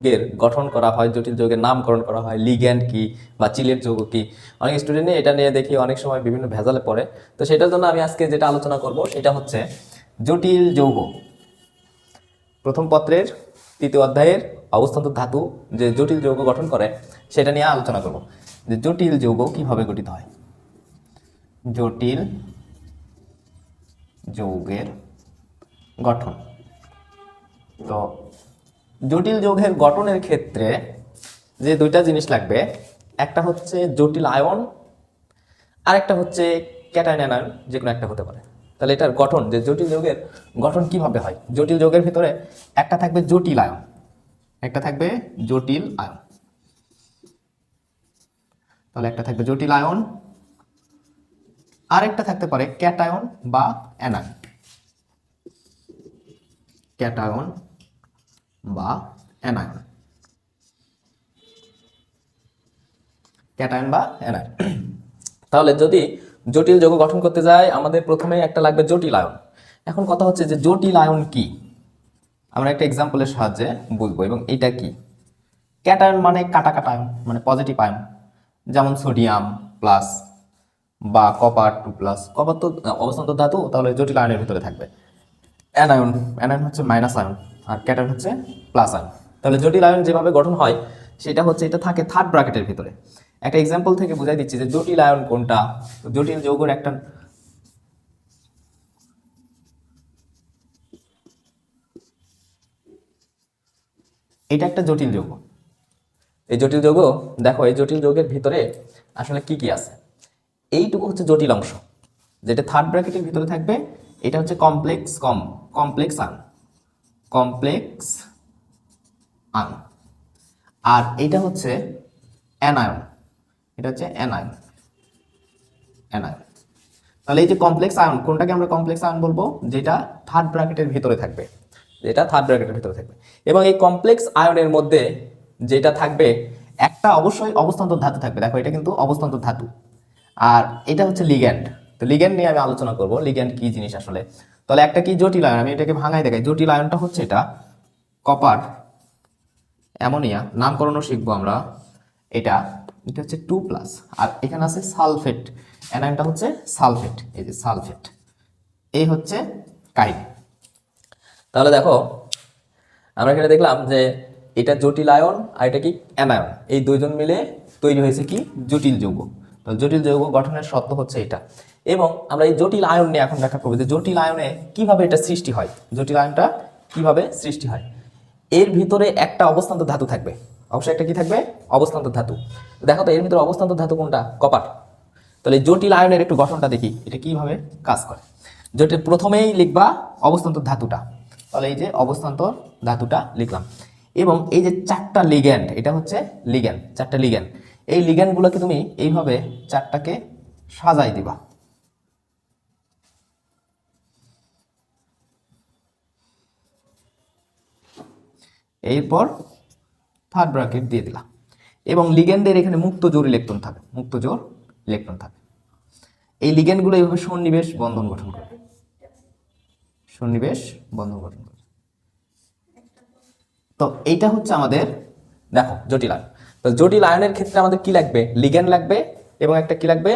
যৌগের গঠন করা হয়, জটিল যৌগের নামকরণ করা হয়, লিগ্যান্ড কি বা চিলের যৌগ কি। অনেক স্টুডেন্টই এটা নিয়ে দেখি অনেক সময় বিভিন্ন ভেজালে পড়ে। তো সেটার জন্য আমি আজকে যেটা আলোচনা করব সেটা হচ্ছে জটিল যৌগ। প্রথম পত্রের 3য় অধ্যায়ের অবস্থান্তর ধাতু যে জটিল যৌগ গঠন করে সেটা নিয়ে আলোচনা করব, যে জটিল যৌগ কিভাবে গঠিত হয়। জটিল যৌগের গঠন। তো জটিল যৌগের গঠনের ক্ষেত্রে যে দুইটা জিনিস লাগবে, একটা হচ্ছে জটিল আয়ন আর একটা হচ্ছে ক্যাটায়ন আয়ন, যে কোনো একটা হতে পারে। তাহলে এটার গঠন, যে জটিল যৌগের গঠন কিভাবে হয়। জটিল যৌগের ভিতরে একটা থাকবে জটিল আয়ন, একটা থাকবে জটিল আয়ন। তাহলে একটা থাকবে জটিল আয়ন, আর একটা থাকতে পারে ক্যাটায়ন বা অ্যানায়ন। ক্যাটায়ন বা অ্যানায়ন, ক্যাটায়ন বা অ্যানায়ন। তাহলে যদি জটিল যৌগ গঠন করতে যায় আমাদের প্রথমে একটা লাগবে জটিল আয়ন। এখন কথা হচ্ছে যে জটিল আয়ন কি, আমরা একটা এক্সাম্পলের সাহায্যে বুঝবো। এবং এটা কি, ক্যাটায়ন মানে কাটা কাটা আয়ন, মানে পজিটিভ আয়ন, যেমন সোডিয়াম প্লাস বা কপার 2+। কপার তো অবস্থান্তর ধাতু, তাহলে জটিল আয়নের ভিতরে থাকবে। অ্যানায়ন, অ্যানায়ন হচ্ছে মাইনাস আয়ন, আর ক্যাটায়ন হচ্ছে প্লাস আয়ন। তাহলে জটিল আয়ন যেভাবে গঠন হয় সেটা হচ্ছে এটা থাকে থার্ড ব্র্যাকেটের ভিতরে। একটা এক্সাম্পল থেকে বুঝাই দিচ্ছি যে জটিল আয়ন কোনটা। জটিল যৌগের একটা এটা একটা জটিল যৌগ। এই জটিল যৌগ দেখো, এই জটিল যৌগের ভিতরে আসলে কি কি আছে। এইটুকু হচ্ছে জটিল অংশ, যেটা থার্ড ব্র্যাকেটের ভিতরে থাকবে। এটা হচ্ছে complex complex ion, complex ion. আর এটা হচ্ছে অ্যানায়ন, এটা হচ্ছে অ্যানায়ন, অ্যানায়ন। তাহলে এই যে কমপ্লেক্স আয়ন, কোনটাকে আমরা কমপ্লেক্স আয়ন বলবো, যেটা থার্ড ব্র্যাকেটের ভিতরে থাকবে, যেটা থার্ড ব্র্যাকেটের ভিতরে থাকবে। এবং এই কমপ্লেক্স আয়নের মধ্যে যেটা থাকবে, একটা অবশ্যই অবস্থান্তর ধাতু থাকবে। দেখো এটা কিন্তু অবস্থান্তর ধাতু, আর এটা হচ্ছে লিগ্যান্ড। তো লিগ্যান্ড নিয়ে আমি আলোচনা করব, লিগ্যান্ড কি জিনিস আসলে। তাহলে একটা কি জটিল আয়ন, আমি এটাকে ভাঙাই দেখাই। জটিল আয়নটা হচ্ছে এটা কপার অ্যামোনিয়া, নামকরণও শিখবো আমরা। এটা এটা হচ্ছে 2+, আর এখানে আছে সালফেট, অ্যানায়নটা হচ্ছে সালফেট, এই যে সালফেট, এই হচ্ছে কাইন। তাহলে দেখো আমরা এখানে দেখলাম যে এটা জটিল আয়ন আর এটা কি অ্যানায়ন, এই দুইজন মিলে তৈরি হয়েছে কি জটিল যৌগ। তো জটিল যৌগ গঠনের শর্ত হচ্ছে এটা। এবং আমরা এই জটিল আয়ন নিয়ে এখন ব্যাখ্যা করবো যে জটিল আয়নে কিভাবে এটা সৃষ্টি হয়, জটিল আয়নটা কিভাবে সৃষ্টি হয়। এর ভিতরে একটা অবস্থান্তর ধাতু থাকবে, অবশ্যই একটা কি থাকবে, অবস্থান্তর ধাতু। দেখো তো এর ভিতরে অবস্থান্তর ধাতু কোনটা, কপার। তাহলে জটিল আয়নের একটু গঠনটা দেখি, এটা কিভাবে কাজ করে। জটিল প্রথমেই লিখবা অবস্থান্তর ধাতুটা, তাহলে এই যে অবস্থান্তর ধাতুটা লিখলাম। এবং এই যে 4টা লিগ্যান্ড, এটা হচ্ছে লিগ্যান্ড, 4টা লিগ্যান্ড। এই লিগ্যান্ডগুলোকে তুমি এইভাবে 4টাকে সাজাই দিবা। এরপর থার্ড ব্র্যাকেট দিয়ে দিলাম। এবং লিগ্যান্ডের এখানে মুক্ত জোড় ইলেকট্রন থাকে, মুক্ত জোড় ইলেকট্রন থাকে। এই লিগ্যান্ডগুলো এইভাবে সন্নিবেশ বন্ধন গঠন করবে, সন্নিবেশ বন্ধন গঠন করবে। তো এইটা হচ্ছে আমাদের দেখো জটিল আয়ন। তো জটিল আয়নের ক্ষেত্রে আমাদের কি লাগবে, লিগ্যান্ড লাগবে এবং একটা কি লাগবে,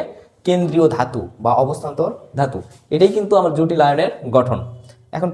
কেন্দ্রীয় ধাতু বা অবস্থান্তর ধাতু। এটাই কিন্তু আমার জটিল আয়নের গঠন। এখন